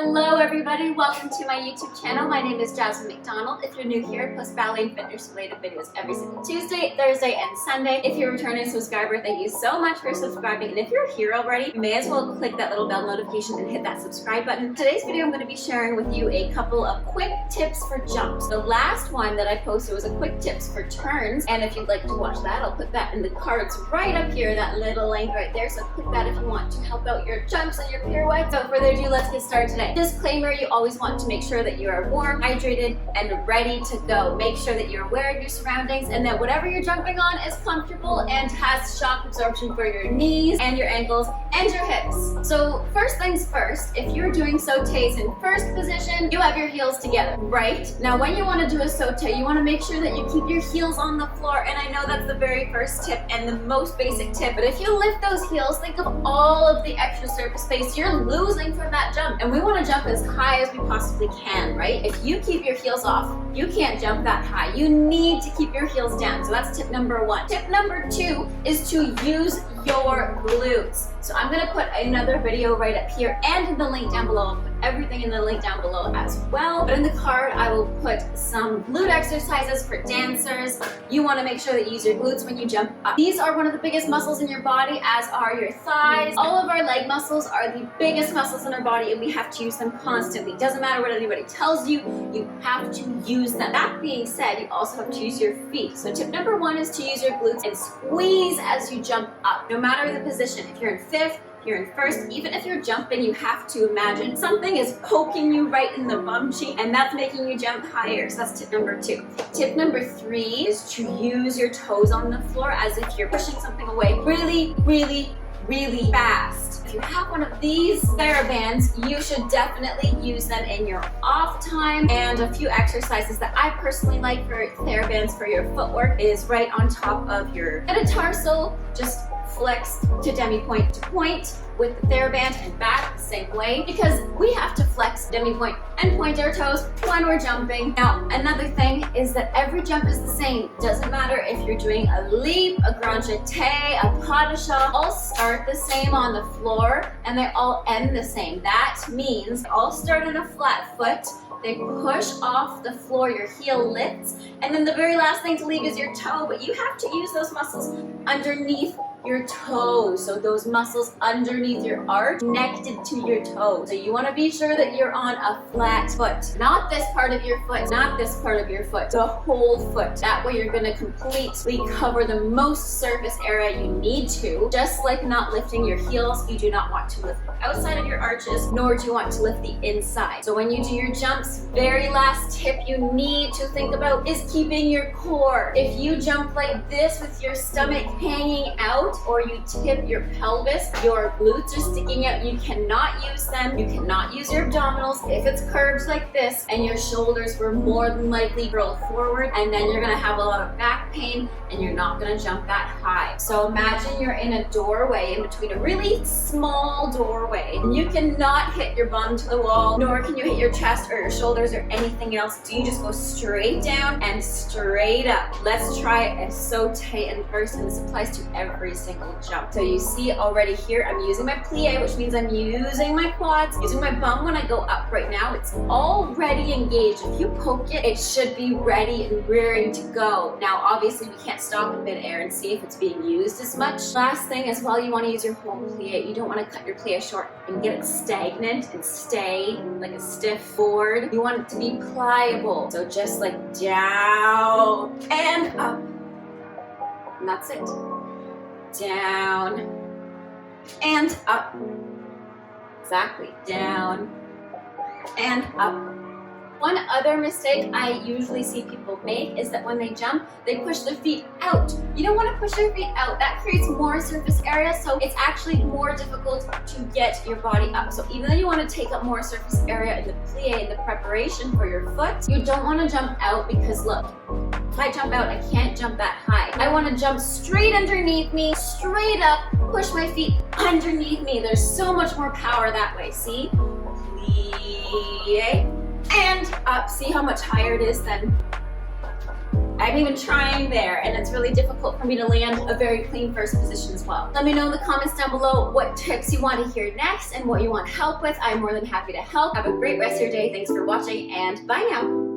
Hello everybody, welcome to my YouTube channel. My name is Jasmine McDonald. If you're new here, I post ballet and fitness related videos every single Tuesday, Thursday, and Sunday. If you're a returning subscriber, thank you so much for subscribing. And if you're here already, you may as well click that little bell notification and hit that subscribe button. Today's video, I'm going to be sharing with you a couple of quick tips for jumps. The last one that I posted was a quick tips for turns. And if you'd like to watch that, I'll put that in the cards right up here, that little link right there. So click that if you want to help out your jumps and your pirouettes. Without further ado, let's get started today. Disclaimer, you always want to make sure that you are warm, hydrated, and ready to go. Make sure that you're aware of your surroundings and that whatever you're jumping on is comfortable and has shock absorption for your knees and your ankles and your hips. So first things first, if you're doing sautés in first position, you have your heels together, right? Now when you want to do a sauté, you want to make sure that you keep your heels on the floor, and I know that's the very first tip and the most basic tip, but if you lift those heels, think of all of the extra surface space you're losing from that jump. And we want to jump as high as we possibly can, right? If you keep your heels off, you can't jump that high. You need to keep your heels down. So that's tip number one. Tip number two is to use your glutes. So I'm going to put another video right up here and in the link down below. I'll put everything in the link down below as well. But in the card, I will put some glute exercises for dancers. You want to make sure that you use your glutes when you jump up. These are one of the biggest muscles in your body, as are your thighs. All of our leg muscles are the biggest muscles in our body, and we have to use them constantly. Doesn't matter what anybody tells you, you have to use them. That being said, you also have to use your feet. So tip number one is to use your glutes and squeeze as you jump up. No matter the position, if you're in fifth, if you're in first, even if you're jumping, you have to imagine something is poking you right in the bum cheek, and that's making you jump higher. So that's tip number two. Tip number three is to use your toes on the floor as if you're pushing something away really, really, really fast. If you have one of these TheraBands, you should definitely use them in your off time. And a few exercises that I personally like for TheraBands for your footwork is right on top of your metatarsal, just flex to demi-point to point with the TheraBand, and back the same way, because we have to flex, demi-point, and point our toes when we're jumping. Now, another thing is that every jump is the same. Doesn't matter if you're doing a leap, a grand jeté, a pas de chat, all start the same on the floor and they all end the same. That means all start on a flat foot. They push off the floor, your heel lifts, and then the very last thing to leave is your toe, but you have to use those muscles underneath your toes. So those muscles underneath your arch connected to your toes. So you want to be sure that you're on a flat foot. Not this part of your foot, not this part of your foot, the whole foot. That way you're going to completely cover the most surface area you need to. Just like not lifting your heels, you do not want to lift the outside of your arches, nor do you want to lift the inside. So when you do your jumps, very last tip you need to think about is keeping your core. If you jump like this with your stomach hanging out, or you tip your pelvis, your glutes are sticking out, you cannot use them. You cannot use your abdominals if it's curved like this, and your shoulders will more than likely roll forward, and then you're gonna have a lot of back pain and you're not gonna jump that high. So imagine you're in a doorway, in between a really small doorway, and you cannot hit your bum to the wall, nor can you hit your chest or your shoulders or anything else. So you just go straight down and straight up. Let's try a sauté in first, and this applies to every single jump. So you see already here, I'm using my plie, which means I'm using my quads, using my bum when I go up. Right now, it's already engaged. If you poke it, it should be ready and rearing to go. Now, obviously, we can't stop in midair and see if it's being used as much. Last thing as well, you want to use your whole plie. You don't want to cut your plie short and get it stagnant and stay like a stiff board. You want it to be pliable. So just like down and up. And that's it. Down and up. Exactly. Down and up. One other mistake I usually see people make is that when they jump, they push their feet out. You don't want to push your feet out. That creates more surface area, so it's actually more difficult to get your body up. So even though you want to take up more surface area in the plie, in the preparation for your foot, you don't want to jump out, because look, if I jump out, I can't jump that high. I want to jump straight underneath me, straight up, push my feet underneath me. There's so much more power that way. See? Plie and up. See how much higher it is than I'm even trying there, and it's really difficult for me to land a very clean first position as well. Let me know in the comments down below what tips you want to hear next and what you want help with. I'm more than happy to help. Have a great rest of your day. Thanks for watching, and bye now.